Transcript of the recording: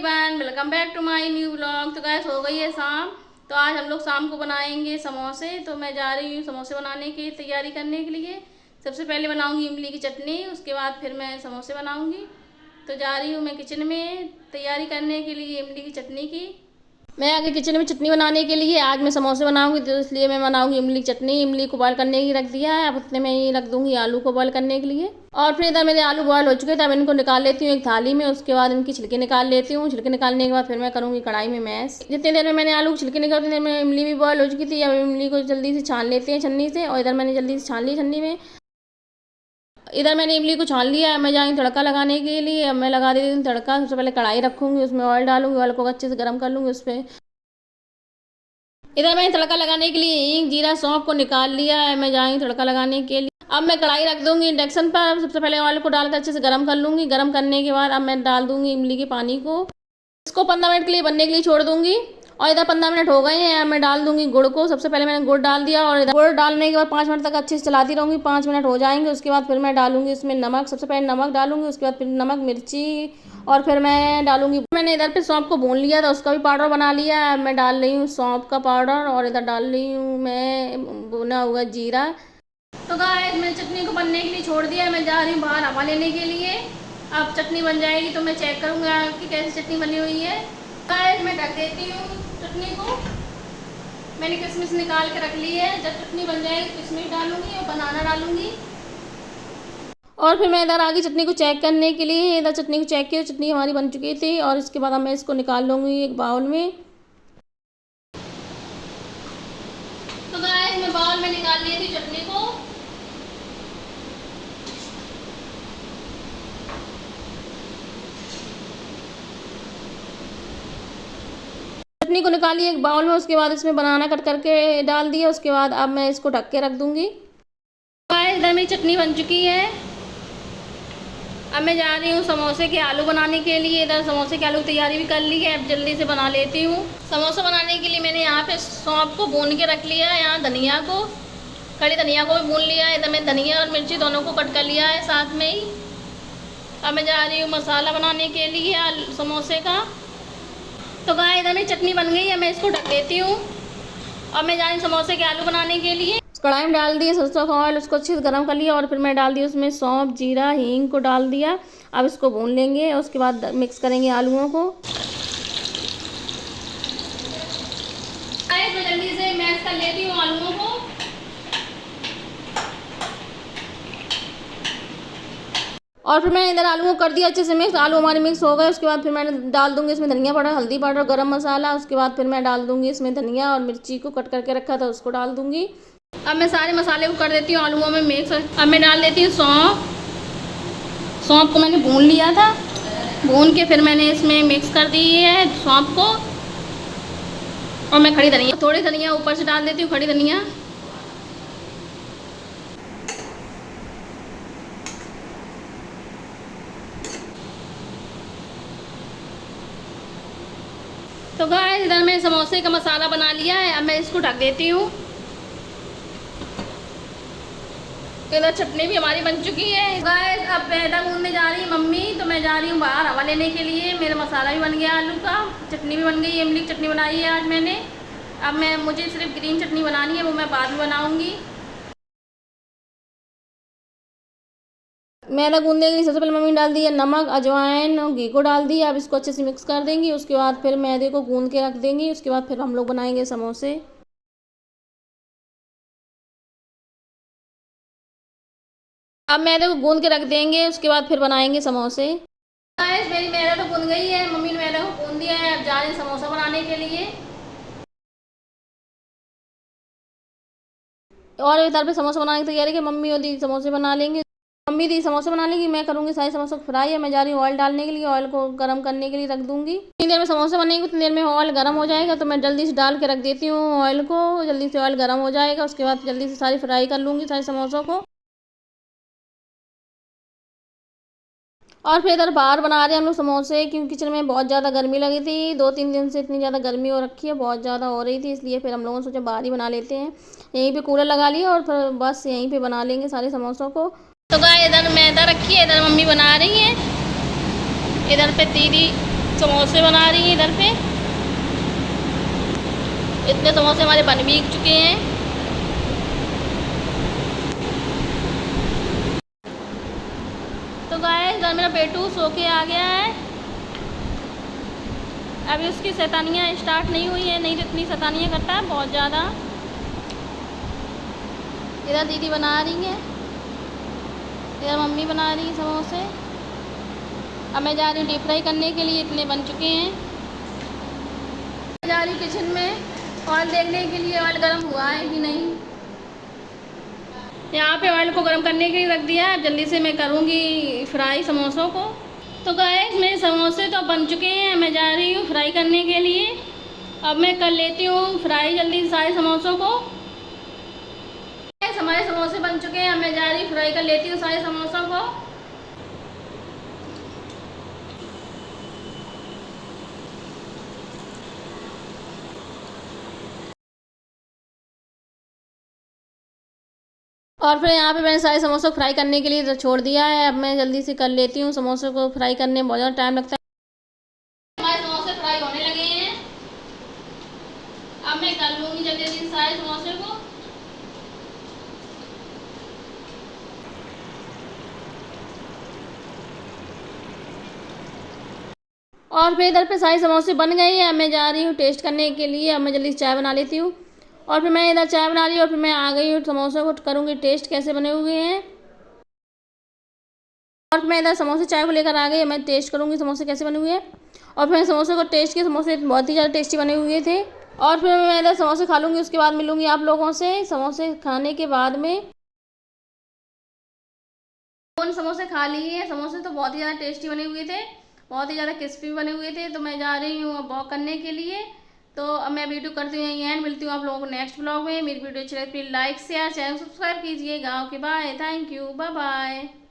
Everyone, welcome back to my new vlog. तो guys हो गई है शाम। तो आज हम लोग शाम को बनाएंगे समोसे। तो मैं जा रही हूँ समोसे बनाने की तैयारी करने के लिए। सबसे पहले बनाऊंगी इमली की चटनी, उसके बाद फिर मैं समोसे बनाऊंगी। तो जा रही हूँ मैं किचन में तैयारी करने के लिए इमली की चटनी की। मैं आगे किचन में चटनी बनाने के लिए आज मैं समोसे बनाऊंगी, तो इसलिए मैं बनाऊंगी इमली की चटनी। इमली को बॉयल करने की रख दिया है, अब उतने में ही रख दूंगी आलू को बॉयल करने के लिए। और फिर इधर मेरे आलू बॉयल हो चुके थे, अब इनको निकाल लेती हूँ एक थाली में। उसके बाद इनकी छिलके निकाल लेती हूँ। छिलके निकालने के बाद फिर मैं करूँगी कढ़ाई में मैश। जितनी देर में मैंने आलू के छिलके निकाले उतनी देर में इमली भी बॉयल हो चुकी थी। अब इमली को जल्दी से छान लेते हैं छन्नी से, और इधर मैंने जल्दी से छान ली छन्नी में। इधर मैंने इमली को छान लिया है, मैं जाऊँगी तड़का लगाने के लिए। अब मैं लगा देती हूँ तड़का। सबसे पहले कढ़ाई रखूँगी, उसमें ऑयल डालूंगी, ऑयल को अच्छे से गर्म कर लूँगी। उस पर इधर मैंने तड़का लगाने के लिए हींग जीरा सौंफ को निकाल लिया है, मैं जाऊँगी तड़का लगाने के लिए। अब मैं कढ़ाई रख दूंगी इंडक्शन पर। सबसे पहले ऑयल को डालकर अच्छे से गर्म कर लूँगी। गर्म करने के बाद अब मैं डाल दूँगी इमली के पानी को। इसको 15 मिनट के लिए बनने के लिए छोड़ दूँगी। और इधर 15 मिनट हो गए हैं, अब मैं डाल दूँगी गुड़ को। सबसे पहले मैंने गुड़ डाल दिया, और इधर गुड़ डालने के बाद 5 मिनट तक अच्छे से चलाती रहूँगी। 5 मिनट हो जाएंगे, उसके बाद फिर मैं डालूँगी इसमें नमक। सबसे पहले नमक डालूँगी, उसके बाद फिर नमक मिर्ची, और फिर मैं डालूँगी। मैंने इधर पे सौंफ को भून लिया था, उसका भी पाउडर बना लिया है। मैं डाल रही हूँ सौंफ का पाउडर, और इधर डाल रही हूँ मैं भुना हुआ जीरा। तो गाइस मैंने चटनी को बनने के लिए छोड़ दिया है, मैं जा रही हूँ बाहर हवा लेने के लिए। अब चटनी बन जाएगी तो मैं चेक करूँगा कि कैसी चटनी बनी हुई है। गाइस मैं ढक देती हूँ चटनी को। मैंने किशमिश निकाल के रख ली है, जब चटनी बन जाएगी किशमिश डालूंगी और बनाना डालूंगी। और फिर मैं इधर आगे चटनी को चेक करने के लिए इधर चटनी को चेक किया, चटनी हमारी बन चुकी थी। और इसके बाद अब मैं इसको निकाल लूँगी एक बाउल में। तो गाइस मैं बाउल में निकाल ली थी चटनी को। चटनी को निकाली एक बाउल में, उसके बाद इसमें बनाना कट करके डाल दिया। उसके बाद अब मैं इसको ढक के रख दूंगी। गाइस इधर मेरी चटनी बन चुकी है। अब मैं जा रही हूँ समोसे के आलू बनाने के लिए। इधर समोसे के आलू की तैयारी भी कर ली है, अब जल्दी से बना लेती हूँ। समोसा बनाने के लिए मैंने यहाँ पे सौंफ को भून के रख लिया है, यहाँ धनिया को, खड़ी धनिया को भी भून लिया है। इधर मैं धनिया और मिर्ची दोनों को कट कर लिया है साथ में ही। अब मैं जा रही हूँ मसाला बनाने के लिए समोसे का। तो गाइस इधर मेरी चटनी बन गई है, मैं इसको ढक देती हूँ। अब मैं जा रही हूँ समोसे के आलू बनाने के लिए। कढ़ाई में डाल दिया सरसों का ऑयल, उसको अच्छे से गर्म कर लिया, और फिर मैं डाल दी उसमें सौंफ जीरा हींग को डाल दिया। अब इसको भून लेंगे, उसके बाद मिक्स करेंगे आलूओं को। मैं जल्दी से मैश कर लेती हूँ आलूओं को। और फिर मैंने इधर आलू को कर दिया अच्छे से मिक्स। आलू हमारे मिक्स हो गए, उसके बाद फिर मैंने डाल दूंगी इसमें धनिया पाउडर हल्दी पाउडर गरम मसाला। उसके बाद फिर मैं डाल दूंगी इसमें धनिया और मिर्ची को कट करके रखा था उसको डाल दूंगी। अब मैं सारे मसाले को कर देती हूँ आलूओं में मिक्स। अब मैं डाल देती हूँ सौंफ। सौंफ को मैंने भून लिया था, भून के फिर मैंने इसमें मिक्स कर दी है सौंफ को। और मैं खड़ी धनिया, थोड़ी धनिया ऊपर से डाल देती हूँ, खड़ी धनिया। तो गाइस इधर मैं समोसे का मसाला बना लिया है, अब मैं इसको ढक देती हूँ। इधर चटनी भी हमारी बन चुकी है। गाइस अब मैदा गूंदने जा रही है मम्मी, तो मैं जा रही हूँ बाहर हवा लेने के लिए। मेरा मसाला भी बन गया आलू का, चटनी भी बन गई है, इमली की चटनी बनाई है आज मैंने। अब मुझे सिर्फ ग्रीन चटनी बनानी है, वो मैं बाद में बनाऊँगी। मैदा गूंदने के लिए सबसे पहले मम्मी ने डाल दिया नमक अजवाइन और घी को डाल दिया। अब इसको अच्छे से मिक्स कर देंगी, उसके बाद फिर मैदे को गूंद के रख देंगी। उसके बाद फिर हम लोग बनाएंगे समोसे। अब मैदे को गूंद के रख देंगे, उसके बाद फिर बनाएंगे समोसे। गाइस मेरी मैदा तो गूंद गई है, मम्मी ने मैदा को गूंद दिया है। अब जा रहे हैं समोसा बनाने के लिए। और इधर पे समोसा बनाने की तैयारी की मम्मी और दीदी समोसे बना लेंगे। मम्मी दी समोसे बना लेंगी, मैं करूँगी सारे समोसों को फ्राई। है मैं जा रही हूँ ऑयल डालने के लिए, ऑयल को गर्म करने के लिए रख दूँगी। इतनी देर में समोसे बनेंगे, उतनी देर में ऑयल गर्म हो जाएगा, तो मैं जल्दी से डाल के रख देती हूँ ऑयल को। जल्दी से ऑयल गर्म हो जाएगा, उसके बाद जल्दी से सारी फ्राई कर लूँगी सारे समोसों को। और फिर इधर बाहर बना रहे हैं हम लोग समोसे, क्योंकि किचन में बहुत ज़्यादा गर्मी लगी थी। 2-3 दिन से इतनी ज़्यादा गर्मी हो रखी है, बहुत ज़्यादा हो रही थी, इसलिए फिर हम लोगों ने सोचा बाहर ही बना लेते हैं। यहीं पे कूलर लगा लिया और फिर बस यहीं पे बना लेंगे सारे समोसों को। तो गाइस इधर मैदा रखी है, इधर मम्मी बना रही है, इधर पे दीदी समोसे बना रही हैं इधर पे। इतने समोसे हमारे बन भी चुके हैं। तो गाइस इधर मेरा बेटू सो के आ गया है। अभी उसकी शैतानियाँ स्टार्ट नहीं हुई है, नहीं तो इतनी शैतानियाँ करता है बहुत ज़्यादा। इधर दीदी बना रही है, इधर मम्मी बना रही है समोसे। अब मैं जा रही हूँ डीप फ्राई करने के लिए, इतने बन चुके हैं। जा रही हूँ किचन में ऑयल देखने के लिए ऑयल गर्म हुआ है कि नहीं। यहाँ पे ऑयल को गर्म करने के लिए रख दिया है। जल्दी से मैं करूँगी फ्राई समोसों को। तो गाइस मेरे समोसे तो बन चुके हैं, मैं जा रही हूँ फ्राई करने के लिए। अब मैं कर लेती हूँ फ्राई जल्दी से सारे समोसों को। हमारे समोसे बन चुके हैं, अब मैं जा रही हूँ फ्राई कर लेती हूँ सारे समोसों को। और फिर यहाँ पे मैंने सारे समोसे को फ्राई करने के लिए छोड़ दिया है। अब मैं जल्दी से कर लेती हूँ, समोसे को फ्राई करने में बहुत ज़्यादा टाइम लगता है। हमारे समोसे फ्राई होने लगे हैं, अब मैं कर लूँगी जल्दी जल्दी सारे समोसे को। और फिर इधर पे सारे समोसे बन गए हैं, अब मैं जा रही हूँ टेस्ट करने के लिए। अब मैं जल्दी से चाय बना लेती हूँ। और फिर मैं इधर चाय बना ली और फिर मैं आ गई हूँ समोसे को करूँगी टेस्ट कैसे बने हुए हैं। और मैं इधर समोसे चाय को लेकर आ गई, मैं टेस्ट करूँगी समोसे कैसे बने हुए हैं। और फिर समोसे को टेस्ट किए, समोसे बहुत ही ज़्यादा टेस्टी बने हुए थे। और फिर मैं इधर समोसे खा लूँगी, उसके बाद मिलूँगी आप लोगों से समोसे खाने के बाद में। उन समोसे खा लिए हैं, समोसे तो बहुत ही ज़्यादा टेस्टी बने हुए थे, बहुत ही ज़्यादा क्रिस्पी बने हुए थे। तो मैं जा रही हूँ अब वॉक करने के लिए। तो अब मैं वीडियो करती हूँ यहीं एंड, मिलती हूँ आप लोगों को नेक्स्ट ब्लॉग में। मेरी वीडियो अच्छी लगे please like share channel subscribe कीजिएगा। Okay bye, thank you, bye bye.